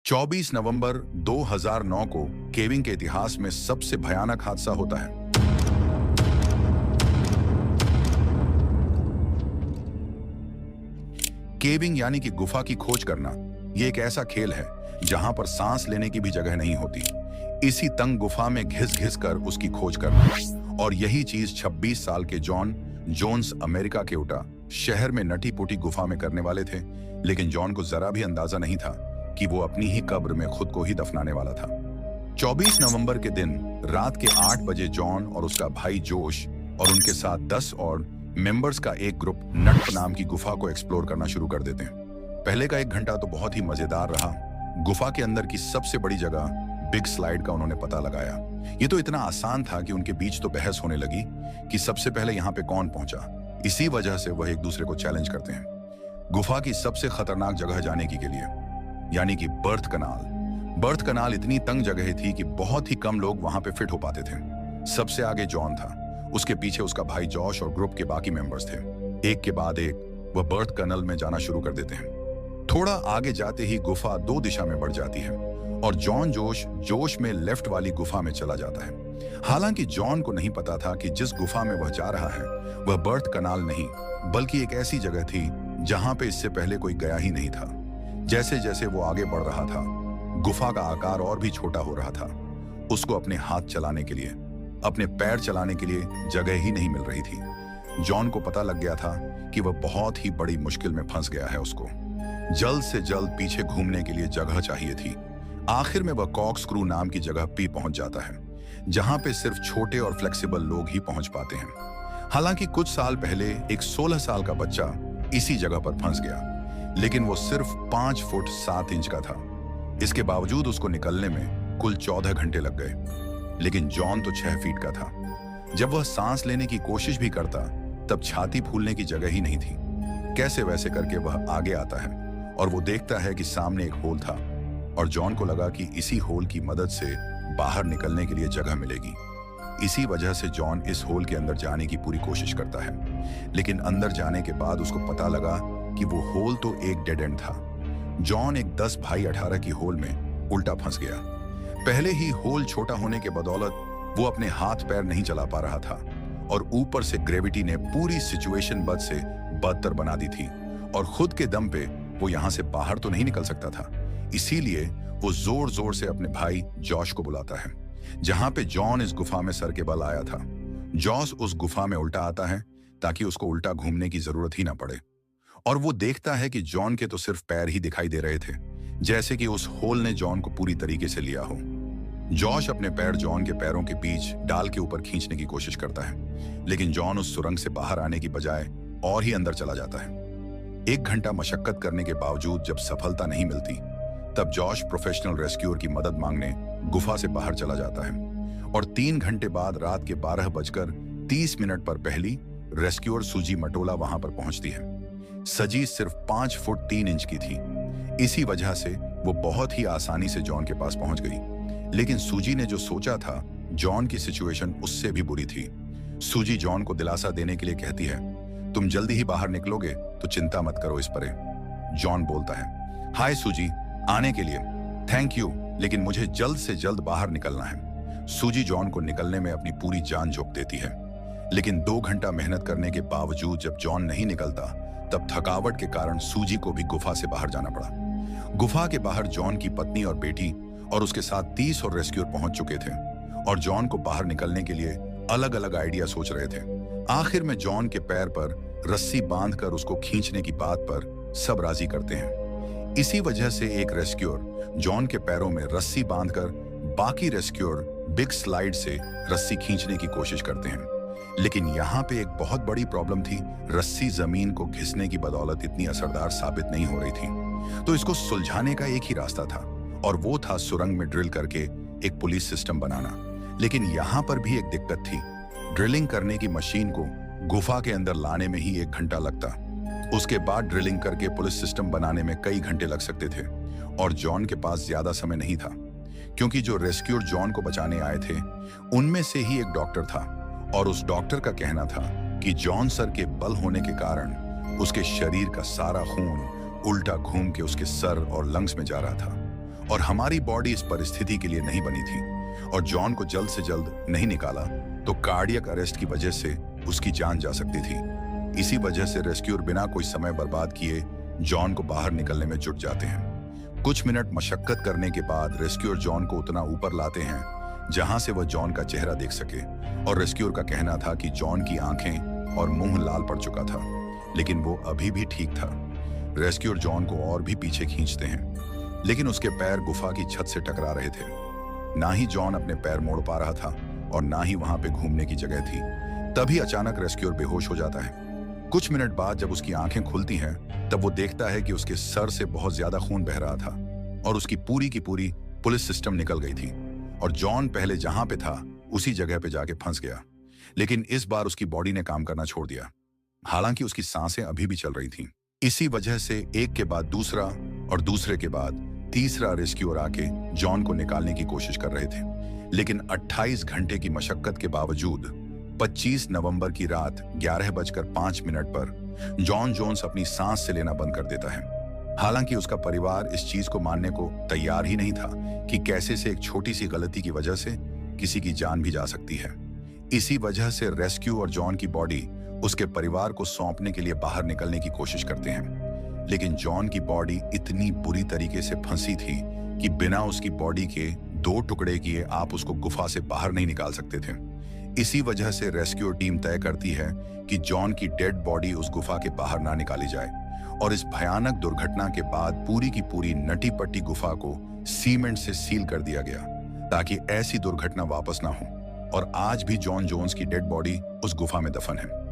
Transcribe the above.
24 नवंबर 2009 को केविंग के इतिहास में सबसे भयानक हादसा होता है। केविंग यानी कि गुफा की खोज करना, यह एक ऐसा खेल है जहां पर सांस लेने की भी जगह नहीं होती। इसी तंग गुफा में घिस घिस कर उसकी खोज करना, और यही चीज 26 साल के जॉन जोन्स अमेरिका के उटा शहर में नटी पुटी गुफा में करने वाले थे। लेकिन जॉन को जरा भी अंदाजा नहीं था कि वो अपनी ही कब्र में खुद को ही दफनाने वाला था। 24 नवंबर के दिन रात के 8 बजे जॉन और उसका भाई जोश और उनके साथ 10 और मेंबर्स का एक ग्रुप नट नाम की गुफा को एक्सप्लोर करना शुरू कर देते हैं। पहले का 1 घंटा तो बहुत ही मजेदार रहा। गुफा के अंदर की सबसे बड़ी जगह बिग स्लाइड का उन्होंने पता लगाया। ये तो इतना आसान था कि उनके बीच तो बहस होने लगी कि सबसे पहले यहाँ पे कौन पहुंचा। इसी वजह से वह एक दूसरे को चैलेंज करते हैं गुफा की सबसे खतरनाक जगह जाने के लिए, यानी कि बर्थ कनाल। बर्थ कनाल इतनी तंग जगह थी कि बहुत ही कम लोग वहां पे फिट हो पाते थे। सबसे आगे जॉन था, उसके पीछे उसका भाई जॉश और ग्रुप के बाकी मेंबर्स थे। एक के बाद एक वह बर्थ कनल में जाना शुरू कर देते हैं। थोड़ा आगे जाते ही गुफा 2 दिशा में बढ़ जाती है और जॉन जोश में लेफ्ट वाली गुफा में चला जाता है। हालांकि जॉन को नहीं पता था कि जिस गुफा में वह जा रहा है वह बर्थ कनाल नहीं, बल्कि एक ऐसी जगह थी जहां पे इससे पहले कोई गया ही नहीं था। जैसे जैसे वो आगे बढ़ रहा था, गुफा का आकार और भी छोटा हो रहा था। उसको अपने हाथ चलाने के लिए, अपने पैर चलाने के लिए जगह ही नहीं मिल रही थी। जॉन को पता लग गया था कि वह बहुत ही बड़ी मुश्किल में फंस गया है। उसको जल्द से जल्द पीछे घूमने के लिए जगह चाहिए थी। आखिर में वह कॉक स्क्रू नाम की जगह पे पहुंच जाता है, जहां पे सिर्फ छोटे और फ्लेक्सिबल लोग ही पहुंच पाते हैं। हालांकि कुछ साल पहले एक 16 साल का बच्चा इसी जगह पर फंस गया, लेकिन वो सिर्फ 5 फुट 7 इंच का था। इसके बावजूद उसको निकलने में कुल 14 घंटे लग गए। लेकिन जॉन तो 6 फीट का था। जब वह सांस लेने की कोशिश भी करता तब छाती फूलने की जगह ही नहीं थी। कैसे वैसे करके वह आगे आता है और वो देखता है कि सामने एक होल था, और जॉन को लगा कि इसी होल की मदद से बाहर निकलने के लिए जगह मिलेगी। इसी वजह से जॉन इस होल के अंदर जाने की पूरी कोशिश करता है। लेकिन अंदर जाने के बाद उसको पता लगा कि वो होल तो एक डेड एंड था। जॉन एक 10 भाई 18 की होल में उल्टा फंस गया। पहले ही होल छोटा होने के बदौलत वो अपने हाथ पैर नहीं चला पा रहा था, और ऊपर से ग्रेविटी ने पूरी सिचुएशन बद से बदतर बना दी थी, और खुद के दम पे वो यहां से बाहर तो नहीं निकल सकता था। इसीलिए वो जोर जोर से अपने भाई जॉश को बुलाता है। जहां पे जॉन इस गुफा में सर के बल आया था, जॉश उस गुफा में उल्टा आता है ताकि उसको उल्टा घूमने की जरूरत ही ना पड़े। और वो देखता है कि जॉन के तो सिर्फ पैर ही दिखाई दे रहे थे, जैसे कि उस होल ने जॉन को पूरी तरीके से लिया हो। जॉश अपने पैर जॉन के पैरों के बीच डाल के ऊपर खींचने की कोशिश करता है, लेकिन जॉन उस सुरंग से बाहर आने की बजाय और ही अंदर चला जाता है। 1 घंटा मशक्कत करने के बावजूद जब सफलता नहीं मिलती, तब जॉश प्रोफेशनल रेस्क्यूअर की मदद मांगने गुफा से बाहर चला जाता है। और 3 घंटे बाद रात के 12:30 पर पहली रेस्क्यूअर सूजी मटोला वहां पर पहुंचती है। सजी सिर्फ 5 फुट 3 इंच की थी। इसी वजह से वो बहुत ही आसानी से जॉन के पास पहुंच गई। लेकिन सूजी ने जो सोचा था, जॉन की सिचुएशन उससे भी बुरी थी। सूजी जॉन को दिलासा देने के लिए कहती है, तुम जल्दी ही बाहर निकलोगे तो चिंता मत करो इस पर। जॉन बोलता है, हाय सूजी, आने के लिए थैंक यू, लेकिन मुझे जल्द से जल्द बाहर निकलना है। सूजी जॉन को निकलने में अपनी पूरी जान झोंक देती है। लेकिन 2 घंटा मेहनत करने के बावजूद जब जॉन नहीं निकलता, तब थकावट के कारण सूजी को भी गुफा से बाहर जाना पड़ा। गुफा के बाहर जॉन की पत्नी और बेटी और उसके साथ 30 और रेस्क्यूअर पहुंच चुके थे, और जॉन को बाहर निकलने के लिए अलग अलग आइडिया सोच रहे थे। आखिर में जॉन के पैर पर रस्सी बांधकर उसको खींचने की बात पर सब राजी करते हैं। इसी वजह से एक रेस्क्यूअर जॉन के पैरों में रस्सी बांधकर बाकी रेस्क्यूअर बिग स्लाइड से रस्सी खींचने की कोशिश करते हैं। लेकिन यहाँ पे एक बहुत बड़ी प्रॉब्लम थी। रस्सी जमीन को घिसने की बदौलत इतनी असरदार साबित नहीं हो रही थी। तो इसको सुलझाने का एक ही रास्ता था, और वो था सुरंग में ड्रिल करके एक पुलिस सिस्टम बनाना। लेकिन यहाँ पर भी एक दिक्कत थी। ड्रिलिंग करने की मशीन को गुफा के अंदर लाने में ही 1 घंटा लगता। उसके बाद ड्रिलिंग करके पुलिस सिस्टम बनाने में कई घंटे लग सकते थे, और जॉन के पास ज्यादा समय नहीं था, क्योंकि जो रेस्क्यूअर जॉन को बचाने आए थे उनमें से ही एक डॉक्टर था, और उस डॉक्टर का कहना था कि जॉन सर के बल होने के कारण उसके शरीर का सारा खून उल्टा घूम के उसके सर और लंग्स में जा रहा था और हमारी बॉडी इस परिस्थिति के लिए नहीं बनी थी और जॉन को जल्द से जल्द नहीं निकाला तो कार्डियक अरेस्ट की वजह से उसकी जान जा सकती थी। इसी वजह से रेस्क्यूअर बिना कोई समय बर्बाद किए जॉन को बाहर निकलने में जुट जाते हैं। कुछ मिनट मशक्कत करने के बाद रेस्क्यूअर जॉन को उतना ऊपर लाते हैं जहां से वह जॉन का चेहरा देख सके और रेस्क्यूअर का कहना था कि जॉन की आंखें और मुंह लाल पड़ चुका था, लेकिन वो अभी भी ठीक था। रेस्क्यूअर जॉन को और भी पीछे खींचते हैं, लेकिन उसके पैर गुफा की छत से टकरा रहे थे। ना ही जॉन अपने पैर मोड़ पा रहा था और ना ही वहां पे घूमने की जगह थी। तभी अचानक रेस्क्यूअर बेहोश हो जाता है। कुछ मिनट बाद जब उसकी आंखें खुलती हैं, तब वो देखता है कि उसके सर से बहुत ज्यादा खून बह रहा था और उसकी पूरी की पूरी पुलिस सिस्टम निकल गई थी और जॉन पहले जहां पे था उसी जगह पे जाके फंस गया। लेकिन इस बार उसकी बॉडी ने काम करना छोड़ दिया, हालांकि उसकी सांसें अभी भी चल रही थीं। इसी वजह से एक के बाद दूसरा और दूसरे के बाद तीसरा रेस्क्यूअर आके जॉन को निकालने की कोशिश कर रहे थे। लेकिन 28 घंटे की मशक्कत के बावजूद 25 नवंबर की रात 11:05 पर जॉन जोन्स अपनी सांस से लेना बंद कर देता है। हालांकि उसका परिवार इस चीज को मानने को तैयार ही नहीं था कि कैसे से एक छोटी सी गलती की वजह से किसी की जान भी जा सकती है। इसी वजह से रेस्क्यू और जॉन की बॉडी उसके परिवार को सौंपने के लिए बाहर निकलने की कोशिश करते हैं। लेकिन जॉन की बॉडी इतनी बुरी तरीके से फंसी थी कि बिना उसकी बॉडी के 2 टुकड़े किए आप उसको गुफा से बाहर नहीं निकाल सकते थे। इसी वजह से रेस्क्यू टीम तय करती है कि जॉन की डेड बॉडी उस गुफा के बाहर ना निकाली जाए और इस भयानक दुर्घटना के बाद पूरी की पूरी नटी पट्टी गुफा को सीमेंट से सील कर दिया गया ताकि ऐसी दुर्घटना वापस ना हो। और आज भी जॉन जोन्स की डेड बॉडी उस गुफा में दफन है।